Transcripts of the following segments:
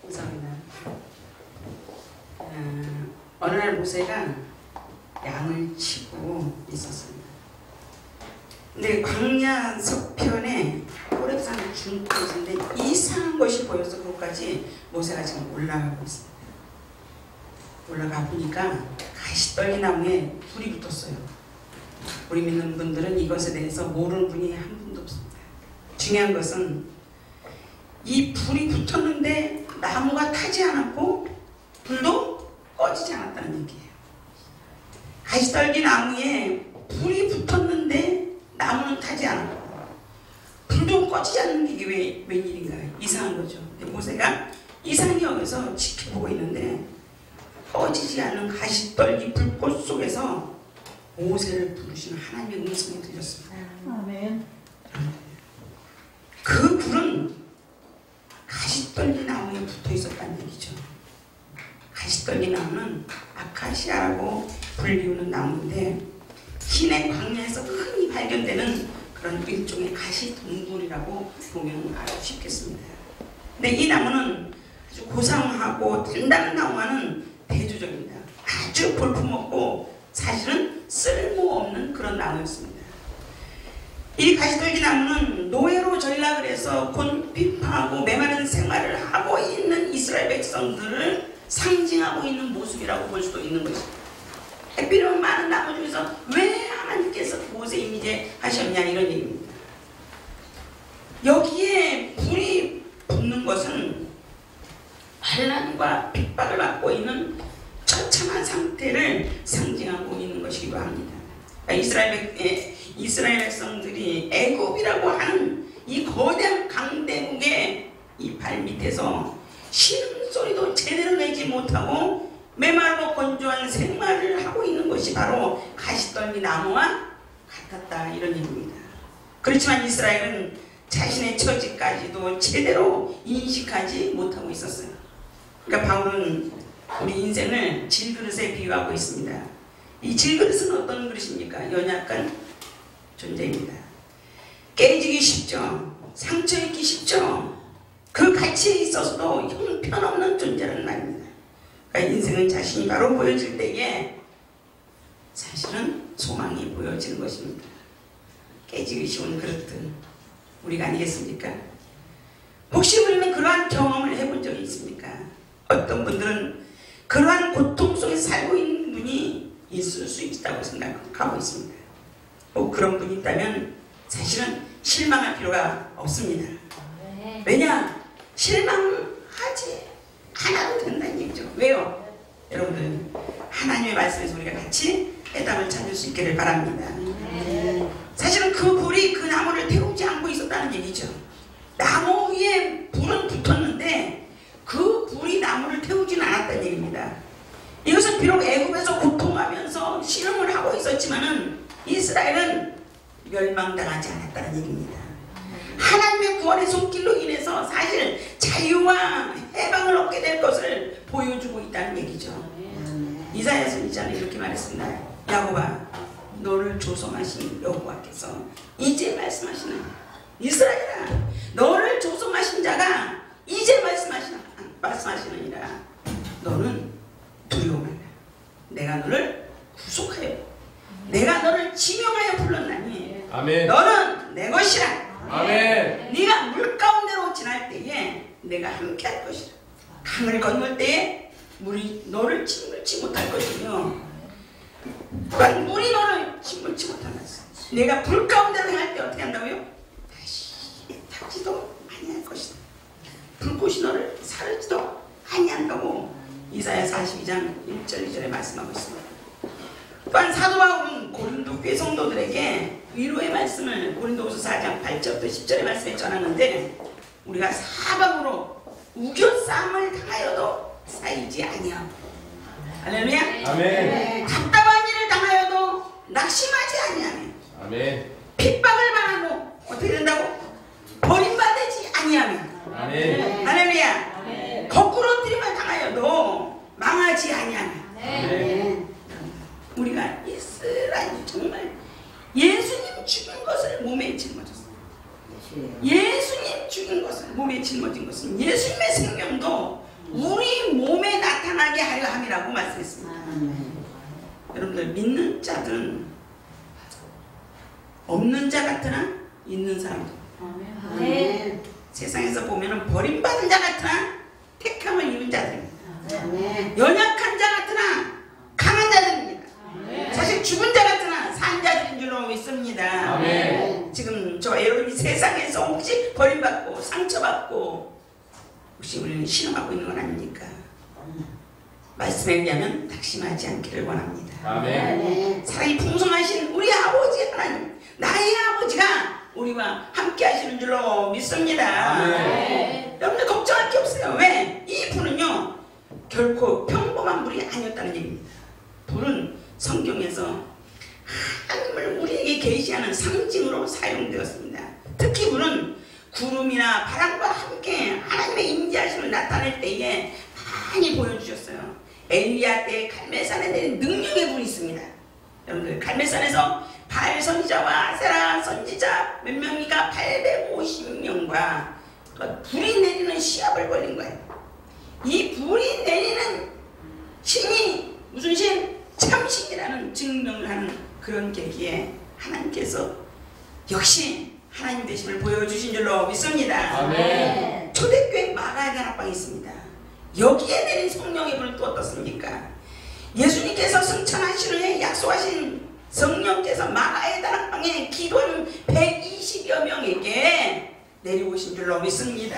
감사합니다. 어느 날 모세가 양을 치고 있었습니다. 근데 광야 서편에 호렙산 중턱인데 이상한 것이 보여서 그것까지 모세가 지금 올라가고 있습니다. 올라가 보니까 가시떨기 나무에 불이 붙었어요. 우리 믿는 분들은 이것에 대해서 모르는 분이 한 분도 없습니다. 중요한 것은 이 불이 붙었는데 나무가 타지 않았고 불도 꺼지지 않았다는 얘기예요. 가시떨기 나무에 불이 붙었는데 나무는 타지 않았고 불도 꺼지지 않는 게 웬일인가요? 이상한 거죠. 모세가 이상히 여기서 지켜보고 있는데 꺼지지 않는 가시떨기 불꽃 속에서 모세를 부르시는 하나님의 음성이 들렸습니다. 아멘. 그 불은 가시떨기 나무에 붙어 있었다는 얘기죠. 가시떨기 나무는 아카시아라고 불리우는 나무인데 시내 광야에서 흔히 발견되는 그런 일종의 가시동굴이라고 보면 아주 쉽겠습니다. 근데 이 나무는 아주 고상하고 단단한 나무와는 대조적입니다. 아주 볼품없고 사실은 쓸모없는 그런 나무였습니다. 이 가시떨기 나무는 노예로 전락을 해서 곤핍하고 메마른 생활을 하고 있는 이스라엘 백성들을 상징하고 있는 모습이라고 볼 수도 있는 것입니다. 필요 많은 나무 중에서 왜 하나님께서 모세 임의제 하셨냐 이런 얘기입니다. 여기에 불이 붙는 것은 환난과 핍박을 받고 있는 처참한 상태를 상징하고 있는 것이기도 합니다. 이스라엘 백성들이 애굽이라고 하는 이 거대한 강대국의 이 발밑에서 신음소리도 제대로 내지 못하고 메마르고 건조한 생활을 하고 있는 것이 바로 가시떨기 나무와 같았다 이런 얘기입니다. 그렇지만 이스라엘은 자신의 처지까지도 제대로 인식하지 못하고 있었어요. 그러니까 바울은 우리 인생을 질그릇에 비유하고 있습니다. 이 질그릇은 어떤 그릇입니까? 연약한 존재입니다. 깨지기 쉽죠. 상처 입기 쉽죠. 그 가치에 있어서도 형편없는 존재라는 말입니다. 그러니까 인생은 자신이 바로 보여질 때에 사실은 소망이 보여지는 것입니다. 깨지기 쉬운 그릇들 우리가 아니겠습니까? 혹시 우리는 그러한 경험을 해본 적이 있습니까? 어떤 분들은 그러한 고통 속에 살고 있는 분이 있을 수 있다고 생각하고 있습니다. 뭐 그런 분이 있다면 사실은 실망할 필요가 없습니다. 왜냐? 실망하지 않아도 된다는 얘기죠. 왜요? 여러분들 하나님의 말씀에서 우리가 같이 해답을 찾을 수 있기를 바랍니다. 사실은 그 불이 그 나무를 태우지 않고 있었다는 얘기죠. 나무 위에 불은 붙었는데 그 불이 나무를 태우지는 않았다는 얘기입니다. 이것은 비록 애굽에서 고통하면서 신음을 하고 있었지만은 이스라엘은 멸망당하지 않았다는 얘기입니다. 하나님의 구원의 손길로 인해서 사실 자유와 해방을 얻게 될 것을 보여주고 있다는 얘기죠. 이사야 선지자는 이렇게 말했습니다. 야곱아, 너를 조성하신 여호와께서 이제 말씀하시는 이스라엘아, 너를 조성하신 자가 이제 말씀하시느니라. 너는 두려워 말라. 내가 너를 구속하여 내가 너를 지명하여 불렀나니 아멘. 너는 내 것이라. 아멘. 네가 물 가운데로 지날 때에 내가 함께 할 것이라. 강을 건널 때에 물이 너를 침몰치 못할 것이며 또한 물이 너를 침몰치 못하면서 내가 불 가운데로 행할 때 어떻게 한다고요? 다시 타지도 아니할 것이다. 불꽃이 너를 사르지도 아니한다고 이사야 42장 1절 2절에 말씀하고 있습니다. 또한 사도 바울은 고린도 교회 성도들에게 위로의 말씀을 고린도후서 4장 8절부터 10절의 말씀에 전하는데 우리가 사방으로 우겨싸움을 당하여도 쌓이지 아니하고 할렐루야. 아멘. 답답한 일을 당하여도 낙심하지 아니하며 아멘. 핍박을 받아도 어떻게 된다고? 버림받지 아니하며 아멘. 할렐루야. 아멘. 거꾸로 들이만 당하여도 망하지 아니하며 아멘. 우리가 이스라엘 정말 예수님 죽인 것을 몸에 짊어졌어요. 예수님 죽인 것을 몸에 짊어진 것은 예수님의 생명도 우리 몸에 나타나게 하려 함이라고 말씀했습니다. 여러분들 믿는 자들은 없는 자 같으나 있는 사람도 세상에서 보면 버림받은 자 같으나 택함을 입은 자들입니다. 연약한 자 같으나 강한 자들입니다. 사실 죽은 자 같으나 산 자들인 줄로 믿습니다. 지금 저 여러분이 세상에서 혹시 버림받고 상처받고 혹시 우리는 신음하고 있는 건 아닙니까? 말씀에 의하면 낙심하지 않기를 원합니다. 사랑이 풍성하신 우리 아버지 하나님, 나의 아버지가 우리와 함께 하시는 줄로 믿습니다. 여러분들 걱정할 게 없어요. 왜? 이 불은요 결코 평범한 불이 아니었다는 얘기입니다. 불은 성경에서 하나님을 우리에게 계시하는 상징으로 사용되었습니다. 특히 불은 구름이나 바람과 함께 하나님의 임재하심을 나타낼 때에 많이 보여주셨어요. 엘리야 때 갈멜산에 내린 능력의 불이 있습니다. 여러분들 갈멜산에서 바알 선지자와 아세라 선지자 몇 명이가 850명과 불이 내리는 시합을 벌인 거예요. 이 불이 내리는 신이 무슨 신? 참신이라는 증명을 하는 그런 계기에 하나님께서 역시 하나님 되심을 보여주신 줄로 믿습니다. 초대교회 마가의 다락방이 있습니다. 여기에 내린 성령의 불은 또 어떻습니까? 예수님께서 승천하시는 해 약속하신 성령께서 마가의 다락방에 기도하는 120여 명에게 내려오신 줄로 믿습니다.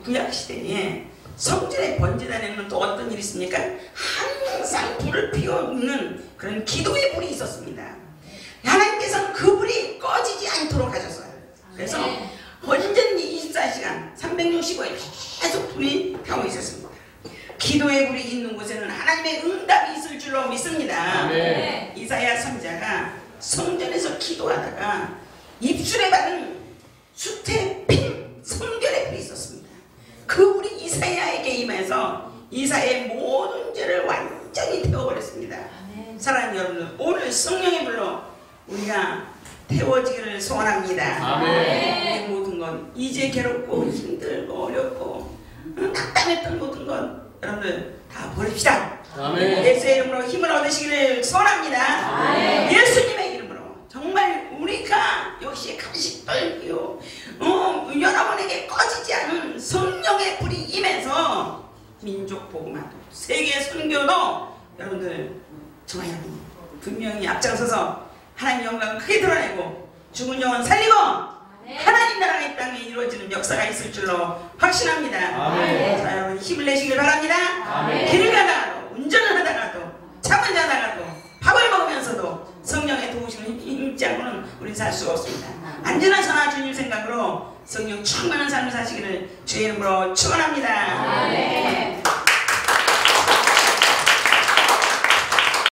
구약시대에 성전에 번제단에는 또 어떤 일이 있습니까? 항상 불을 피우는 그런 기도의 불이 있었습니다. 하나님께서는 그 불이 꺼지지 않도록 하셨어요. 그래서 언제든지 24시간 365일 계속 불이 타고 있었습니다. 기도의 불이 있는 곳에는 하나님의 응답이 있을 줄로 믿습니다. 이사야 선지자가 성전에서 기도하다가 입술에 바른 숯에 핀 성결의 불이 있었습니다. 그 불이 이사야에게 임해서 이사야의 모든 죄를 완전히 태워버렸습니다. 사랑하는 여러분, 오늘 성령의 불로 우리가 태워지기를 소원합니다. 우리의 모든 것, 이제 괴롭고 힘들고 어렵고 낙담했던 모든 것 여러분들 다 버립시다. 예수의 이름으로 힘을 얻으시기를 소원합니다. 예수님의 이름으로 정말 우리가 역시 가식떨기요 여러분에게 꺼지지 않은 성령의 불이 임해서 민족 복음화도 세계 선교도 여러분들 정말 분명히 앞장서서 하나님 영광을 크게 드러내고 죽은 영혼 살리고 하나님 나라가 이 땅에 이루어지는 역사가 있을 줄로 확신합니다. 자, 여러분 힘을 내시길 바랍니다. 길을 가다가도 운전을 하다가도 잠을 자다가도 밥을 먹으면서도 성령의 도우심을 힘입지 않고는 우리는 살 수가 없습니다. 안전한 선한 주님 생각으로 성령 충만한 삶을 사시기를 주의 이름으로 축원합니다.